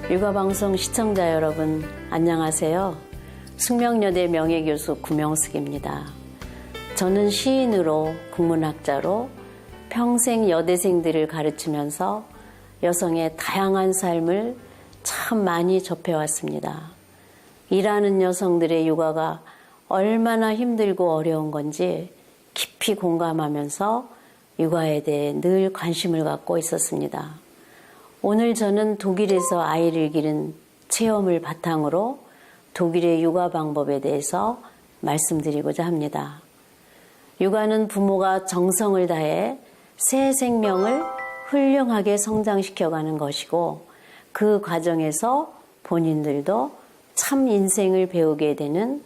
육아방송 시청자 여러분, 안녕하세요. 숙명여대 명예교수 구명숙입니다. 저는 시인으로 국문학자로 평생 여대생들을 가르치면서 여성의 다양한 삶을 참 많이 접해왔습니다. 일하는 여성들의 육아가 얼마나 힘들고 어려운 건지 깊이 공감하면서 육아에 대해 늘 관심을 갖고 있었습니다. 오늘 저는 독일에서 아이를 기른 체험을 바탕으로 독일의 육아 방법에 대해서 말씀드리고자 합니다. 육아는 부모가 정성을 다해 새 생명을 훌륭하게 성장시켜가는 것이고 그 과정에서 본인들도 참 인생을 배우게 되는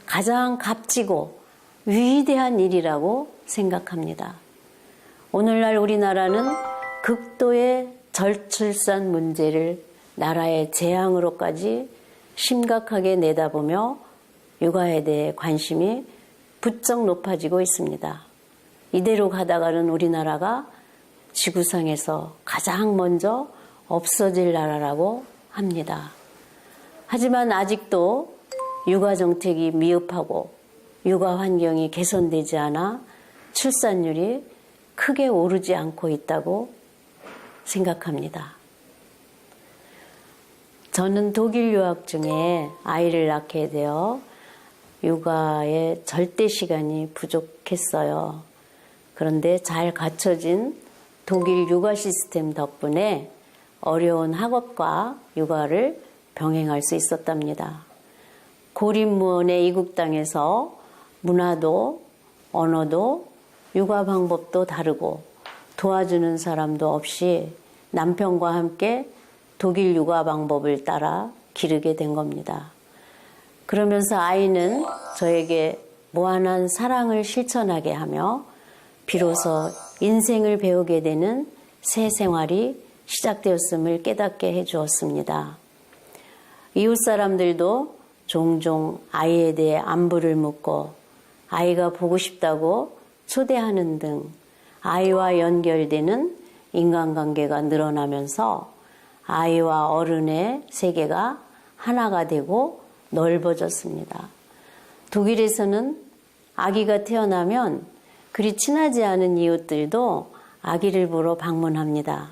가장 값지고 위대한 일이라고 생각합니다. 오늘날 우리나라는 극도의 저출산 문제를 나라의 재앙으로까지 심각하게 내다보며 육아에 대해 관심이 부쩍 높아지고 있습니다. 이대로 가다가는 우리나라가 지구상에서 가장 먼저 없어질 나라라고 합니다. 하지만 아직도 육아 정책이 미흡하고 육아 환경이 개선되지 않아 출산율이 크게 오르지 않고 있다고 생각합니다. 저는 독일 유학 중에 아이를 낳게 되어 육아에 절대 시간이 부족했어요. 그런데 잘 갖춰진 독일 육아 시스템 덕분에 어려운 학업과 육아를 병행할 수 있었답니다. 고립무원의 이국 땅에서 문화도 언어도 육아 방법도 다르고 도와주는 사람도 없이 남편과 함께 독일 육아 방법을 따라 기르게 된 겁니다. 그러면서 아이는 저에게 무한한 사랑을 실천하게 하며 비로소 인생을 배우게 되는 새 생활이 시작되었음을 깨닫게 해주었습니다. 이웃 사람들도 종종 아이에 대해 안부를 묻고 아이가 보고 싶다고 초대하는 등 아이와 연결되는 인간관계가 늘어나면서 아이와 어른의 세계가 하나가 되고 넓어졌습니다. 독일에서는 아기가 태어나면 그리 친하지 않은 이웃들도 아기를 보러 방문합니다.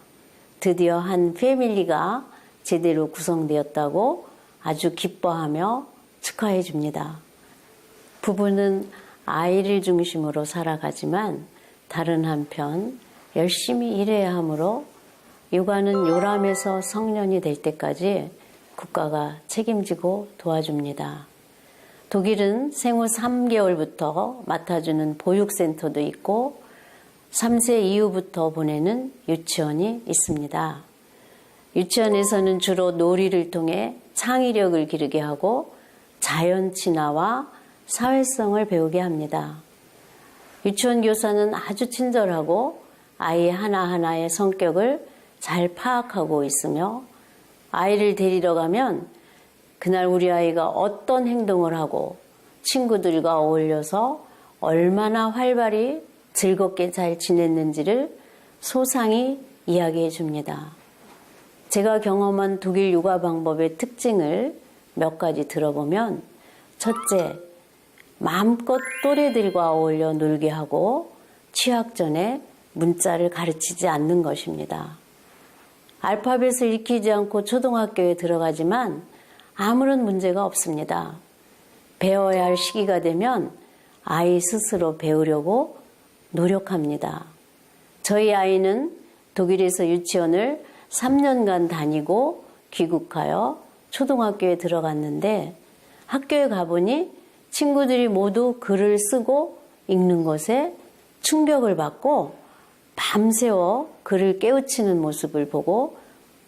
드디어 한 패밀리가 제대로 구성되었다고 아주 기뻐하며 축하해 줍니다. 부부는 아이를 중심으로 살아가지만 다른 한편 열심히 일해야 하므로 육아는 요람에서 성년이 될 때까지 국가가 책임지고 도와줍니다. 독일은 생후 3개월부터 맡아주는 보육센터도 있고 3세 이후부터 보내는 유치원이 있습니다. 유치원에서는 주로 놀이를 통해 창의력을 기르게 하고 자연 친화와 사회성을 배우게 합니다. 유치원 교사는 아주 친절하고 아이 하나하나의 성격을 잘 파악하고 있으며 아이를 데리러 가면 그날 우리 아이가 어떤 행동을 하고 친구들과 어울려서 얼마나 활발히 즐겁게 잘 지냈는지를 소상히 이야기해 줍니다. 제가 경험한 독일 육아 방법의 특징을 몇 가지 들어보면 첫째, 마음껏 또래들과 어울려 놀게 하고 취학 전에 문자를 가르치지 않는 것입니다. 알파벳을 익히지 않고 초등학교에 들어가지만 아무런 문제가 없습니다. 배워야 할 시기가 되면 아이 스스로 배우려고 노력합니다. 저희 아이는 독일에서 유치원을 3년간 다니고 귀국하여 초등학교에 들어갔는데 학교에 가보니 친구들이 모두 글을 쓰고 읽는 것에 충격을 받고 밤새워 글을 깨우치는 모습을 보고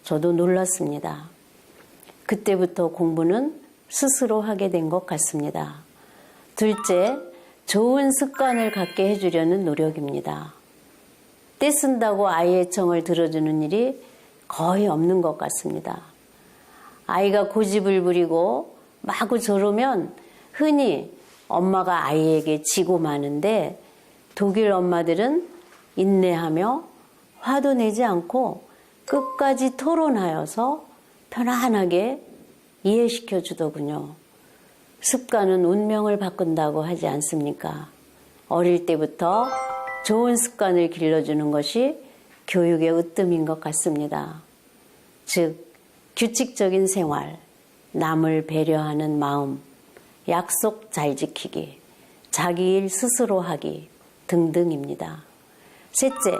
저도 놀랐습니다. 그때부터 공부는 스스로 하게 된 것 같습니다. 둘째, 좋은 습관을 갖게 해주려는 노력입니다. 떼쓴다고 아이의 청을 들어주는 일이 거의 없는 것 같습니다. 아이가 고집을 부리고 마구 저러면 흔히 엄마가 아이에게 지고 마는데 독일 엄마들은 인내하며 화도 내지 않고 끝까지 토론하여서 편안하게 이해시켜 주더군요. 습관은 운명을 바꾼다고 하지 않습니까? 어릴 때부터 좋은 습관을 길러주는 것이 교육의 으뜸인 것 같습니다. 즉, 규칙적인 생활, 남을 배려하는 마음, 약속 잘 지키기, 자기 일 스스로 하기 등등입니다. 셋째,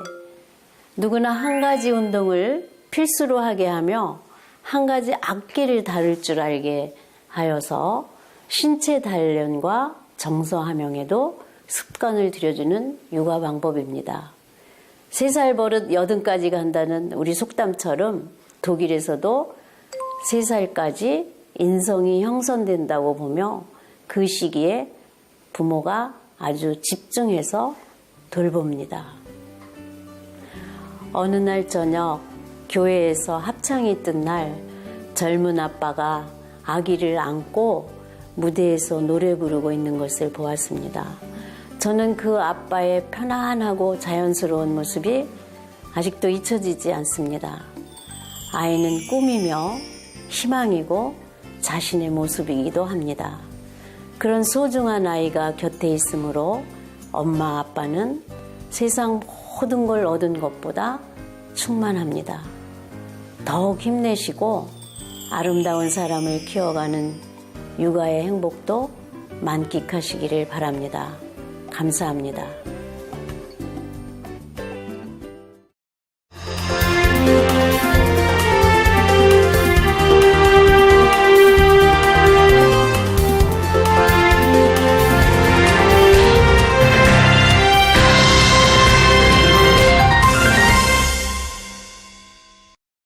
누구나 한 가지 운동을 필수로 하게 하며 한 가지 악기를 다룰 줄 알게 하여서 신체 단련과 정서 함양에도 습관을 들여주는 육아 방법입니다. 3살 버릇 80까지 간다는 우리 속담처럼 독일에서도 3살까지 인성이 형성된다고 보며 그 시기에 부모가 아주 집중해서 돌봅니다. 어느 날 저녁 교회에서 합창이 뜬 날 젊은 아빠가 아기를 안고 무대에서 노래 부르고 있는 것을 보았습니다. 저는 그 아빠의 편안하고 자연스러운 모습이 아직도 잊혀지지 않습니다. 아이는 꿈이며 희망이고 자신의 모습이기도 합니다. 그런 소중한 아이가 곁에 있으므로 엄마 아빠는 세상 모든 걸 얻은 것보다 충만합니다. 더욱 힘내시고 아름다운 사람을 키워가는 육아의 행복도 만끽하시기를 바랍니다. 감사합니다.